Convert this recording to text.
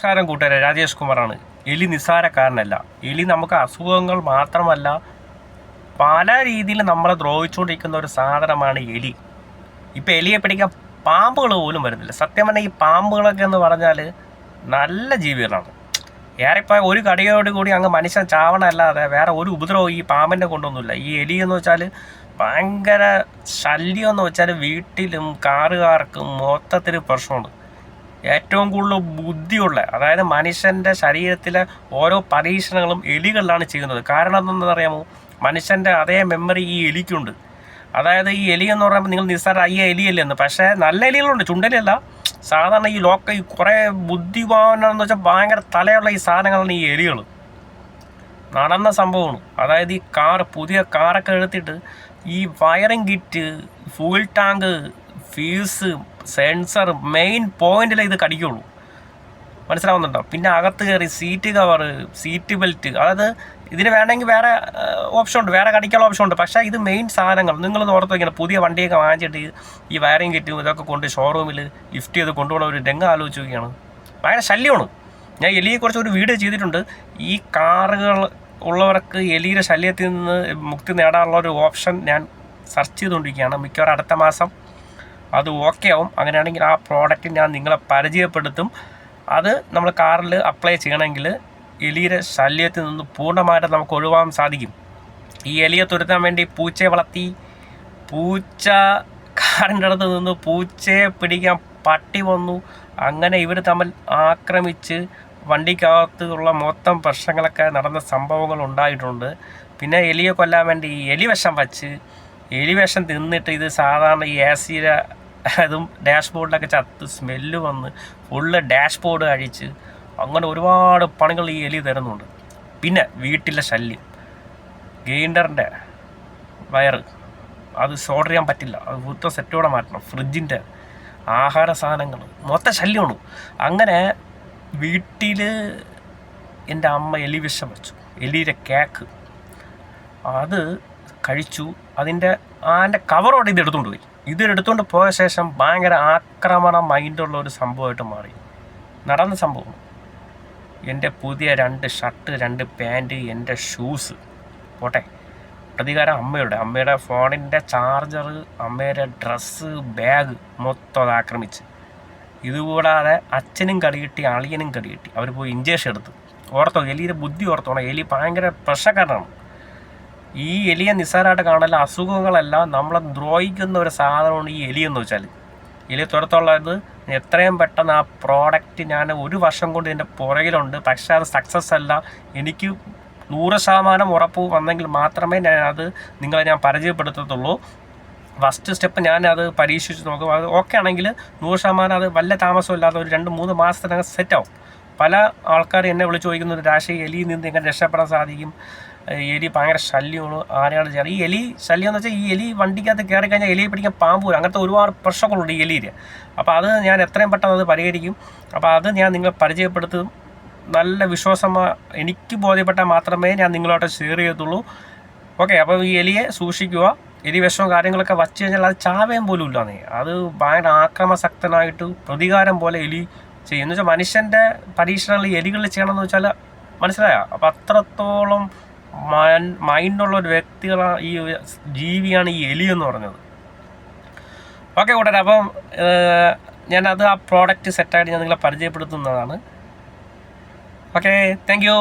നമസ്കാരം കൂട്ടുകാരെ, രാജേഷ് കുമാറാണ്. എലി നിസ്സാരക്കാരനല്ല. എലി നമുക്ക് അസുഖങ്ങൾ മാത്രമല്ല പല രീതിയിൽ നമ്മളെ ദ്രോഹിച്ചുകൊണ്ടിരിക്കുന്ന ഒരു സാധനമാണ് എലി. ഇപ്പം എലിയെ പിടിക്കാൻ പാമ്പുകൾ പോലും വരുന്നില്ല. സത്യം പറഞ്ഞാൽ ഈ പാമ്പുകളൊക്കെ എന്ന് പറഞ്ഞാൽ നല്ല ജീവികളാണ്. ഏറെപ്പോൾ ഒരു കടിയോട് കൂടി അങ്ങ് മനുഷ്യൻ ചാവണമല്ലാതെ വേറെ ഒരു ഉപദ്രവവും ഈ പാമ്പിൻ്റെ കൊണ്ടൊന്നുമില്ല. ഈ എലി എന്ന് വെച്ചാൽ ഭയങ്കര ശല്യം എന്ന് വെച്ചാൽ വീട്ടിലും കാറുകാർക്കും മൊത്തത്തിൽ പ്രശ്നമുണ്ട്. ഏറ്റവും കൂടുതൽ ബുദ്ധിയുള്ള, അതായത് മനുഷ്യൻ്റെ ശരീരത്തിലെ ഓരോ പരീക്ഷണങ്ങളും എലികളിലാണ് ചെയ്യുന്നത്. കാരണം എന്താണെന്നറിയാമോ? മനുഷ്യൻ്റെ അതേ മെമ്മറി ഈ എലിക്കുണ്ട്. അതായത് ഈ എലി എന്ന് പറയുമ്പോൾ നിങ്ങൾ നിസ്സാര ഈ എലിയല്ലെന്ന്, പക്ഷേ നല്ല എലികളുണ്ട്, ചുണ്ടലിയല്ല. സാധാരണ ഈ കുറേ ബുദ്ധിമാനെന്ന് വെച്ചാൽ ഭയങ്കര തലയുള്ള ഈ സാധനങ്ങളാണ് ഈ എലികൾ. നടന്ന സംഭവമാണ്. അതായത് ഈ പുതിയ കാറൊക്കെ എടുത്തിട്ട് ഈ wiring kit, fuel tank, fuse, sensor, main പോയിന്റിലേ ഇത് കടിക്കുള്ളൂ. മനസ്സിലാവുന്നുണ്ടോ? പിന്നെ അകത്ത് കയറി സീറ്റ് കവറ്, സീറ്റ് ബെൽറ്റ്, അതായത് ഇതിന് വേണമെങ്കിൽ വേറെ ഓപ്ഷൻ ഉണ്ട്, വേറെ കടിക്കാനുള്ള ഓപ്ഷൻ ഉണ്ട്. പക്ഷേ ഇത് മെയിൻ സാധനങ്ങൾ നിങ്ങളൊന്ന് ഓർത്ത് വയ്ക്കണം. പുതിയ വണ്ടിയൊക്കെ വാങ്ങിച്ചിട്ട് ഈ വയറിങ് കിറ്റും ഇതൊക്കെ കൊണ്ട് ഷോറൂമിൽ ലിഫ്റ്റ് ചെയ്ത് കൊണ്ടുപോകുന്ന ഒരു രംഗം ആലോചിച്ച് നോക്കിയാണ്. ഭയങ്കര ശല്യമാണ്. ഞാൻ എലിയെക്കുറിച്ച് ഒരു വീഡിയോ ചെയ്തിട്ടുണ്ട്. ഈ കാറുകൾ ഉള്ളവർക്ക് എലിയുടെ ശല്യത്തിൽ നിന്ന് മുക്തി നേടാനുള്ള ഒരു ഓപ്ഷൻ ഞാൻ സെർച്ച് ചെയ്തുകൊണ്ടിരിക്കുകയാണ്. മിക്കവാറും അടുത്ത മാസം അത് ഓക്കെ ആവും. അങ്ങനെയാണെങ്കിൽ ആ പ്രോഡക്റ്റ് ഞാൻ നിങ്ങളെ പരിചയപ്പെടുത്തും. അത് നമ്മൾ കാറിൽ അപ്ലൈ ചെയ്യണമെങ്കിൽ എലിയുടെ ശല്യത്തിൽ നിന്ന് പൂർണ്ണമായിട്ട് നമുക്ക് ഒഴിവാക്കാൻ സാധിക്കും. ഈ എലിയെ തുരത്താൻ വേണ്ടി പൂച്ചയെ വളർത്തി, പൂച്ച കാറിൻ്റെ അടുത്ത് നിന്ന് പൂച്ചയെ പിടിക്കാൻ പട്ടി വന്നു. അങ്ങനെ ഇവർ തമ്മിൽ ആക്രമിച്ച് വണ്ടിക്കകത്തുള്ള മൊത്തം പ്രശ്നങ്ങളൊക്കെ നടന്ന സംഭവങ്ങൾ ഉണ്ടായിട്ടുണ്ട്. പിന്നെ എലിയെ കൊല്ലാൻ വേണ്ടി ഈ എലിവിഷം വച്ച്, എലിവിഷം തിന്നിട്ട് ഇത് സാധാരണ ഈ AC-യുടെ അതും ഡാഷ്ബോർഡിലൊക്കെ ചത്ത് സ്മെല്ല് വന്ന് ഫുള്ള് ഡാഷ്ബോർഡ് അഴിച്ച് അങ്ങനെ ഒരുപാട് പണികൾ ഈ എലി തരുന്നുണ്ട്. പിന്നെ വീട്ടിലെ ശല്യം, ഗ്രൈൻഡറിൻ്റെ വയറ് അത് സോൾഡർ ചെയ്യാൻ പറ്റില്ല, അത് മൊത്തം സെറ്റോടെ മാറ്റണം. ഫ്രിഡ്ജിൻ്റെ ആഹാര സാധനങ്ങൾ മൊത്തം ശല്യമാണ്. അങ്ങനെ വീട്ടിൽ എൻ്റെ അമ്മ എലി വിഷം വെച്ചു, എലിയുടെ കേക്ക് അത് കഴിച്ചു. അതിൻ്റെ കവറോടെ ഇത് എടുത്തുകൊണ്ട് പോയി. ഇതെടുത്തുകൊണ്ട് പോയ ശേഷം ഭയങ്കര ആക്രമണ മൈൻഡുള്ള ഒരു സംഭവമായിട്ട് മാറി. നടന്ന സംഭവം, എൻ്റെ പുതിയ 2 ഷർട്ട്, 2 പാൻറ്റ്, എൻ്റെ ഷൂസ് പോട്ടെ, പ്രതികാരം അമ്മയുടെ ഫോണിൻ്റെ ചാർജർ, അമ്മയുടെ ഡ്രസ്സ്, ബാഗ് മൊത്തം അത് ആക്രമിച്ച്. ഇതുകൂടാതെ അച്ഛനും കടികിട്ടി, അളിയനും കടികിട്ടി. അവർ പോയി ഇഞ്ചക്ഷൻ എടുത്തു. ഓർത്തോ, എലിയുടെ ബുദ്ധി ഓർത്തോണം. എലി ഭയങ്കര പ്രശ്നക്കാരനാണ്. ഈ എലിയെ നിസ്സാരമായിട്ട് കാണല്ല. അസുഖങ്ങളെല്ലാം നമ്മളെ ദ്രോഹിക്കുന്ന ഒരു സാധനമാണ് ഈ എലി എന്ന് വെച്ചാൽ. എലി തുരത്തുള്ളത് എത്രയും പെട്ടെന്ന് ആ പ്രോഡക്റ്റ് ഞാൻ 1 വർഷം കൊണ്ട് ഇതിൻ്റെ പുറകിലുണ്ട്. പക്ഷേ അത് സക്സസ് അല്ല. എനിക്ക് 100% ഉറപ്പ് വന്നെങ്കിൽ മാത്രമേ അത് നിങ്ങളെ ഞാൻ പരിചയപ്പെടുത്തത്തുള്ളൂ. ഫസ്റ്റ് സ്റ്റെപ്പ് ഞാൻ അത് പരീക്ഷിച്ച് നോക്കും. അത് ഓക്കെ ആണെങ്കിൽ 100% അത് വല്ല താമസമില്ലാതെ ഒരു 2-3 മാസത്തിനകം സെറ്റാവും. പല ആൾക്കാർ എന്നെ വിളിച്ച് ചോദിക്കുന്ന ഒരു രാശി, എലിയിൽ നിന്ന് എങ്ങനെ രക്ഷപ്പെടാൻ സാധിക്കും, എലി ഭയങ്കര ശല്യമാണ്, ആരെയാണ് ചെയ്യാറ്. ഈ എലി ശല്യം എന്ന് വെച്ചാൽ ഈ എലി വണ്ടിക്കകത്ത് കയറി കഴിഞ്ഞാൽ എലിയെ പിടിക്കാൻ പാമ്പ് വരും. അങ്ങനത്തെ ഒരുപാട് പ്രശ്നങ്ങളുണ്ട് ഈ എലിയിൽ. അപ്പോൾ അത് ഞാൻ എത്രയും പെട്ടെന്ന് അത് പരിഹരിക്കും. അപ്പോൾ അത് ഞാൻ നിങ്ങളെ പരിചയപ്പെടുത്തും. നല്ല വിശ്വാസமாக എനിക്ക് ബോധ്യപ്പെട്ടാൽ മാത്രമേ ഞാൻ നിങ്ങളോട്ട് ഷെയർ ചെയ്യത്തുള്ളൂ. ഓക്കെ, അപ്പോൾ ഈ എലിയെ സൂക്ഷിക്കുക. എലി വിഷവും കാര്യങ്ങളൊക്കെ വച്ച് കഴിഞ്ഞാൽ അത് ചാവേം പോലും ഇല്ലാന്നേ. അത് ഭയങ്കര ആക്രമസക്തനായിട്ട് പ്രതികാരം പോലെ എലി ചെയ്യും. എന്ന് വെച്ചാൽ മനുഷ്യൻ്റെ പരീക്ഷണങ്ങൾ എലികളിൽ ചെയ്യണമെന്ന് വെച്ചാൽ മനസ്സിലായോ? അപ്പോൾ അത്രത്തോളം മൈൻഡുള്ള ഒരു വ്യക്തികളാണ്, ഈ ജീവിയാണ് ഈ എലി എന്ന് പറഞ്ഞത്. ഓക്കെ കൂട്ടരെ, അപ്പം ഞാനത് ആ പ്രോഡക്റ്റ് സെറ്റായിട്ട് ഞാൻ നിങ്ങളെ പരിചയപ്പെടുത്തുന്നതാണ്. Okay, thank you.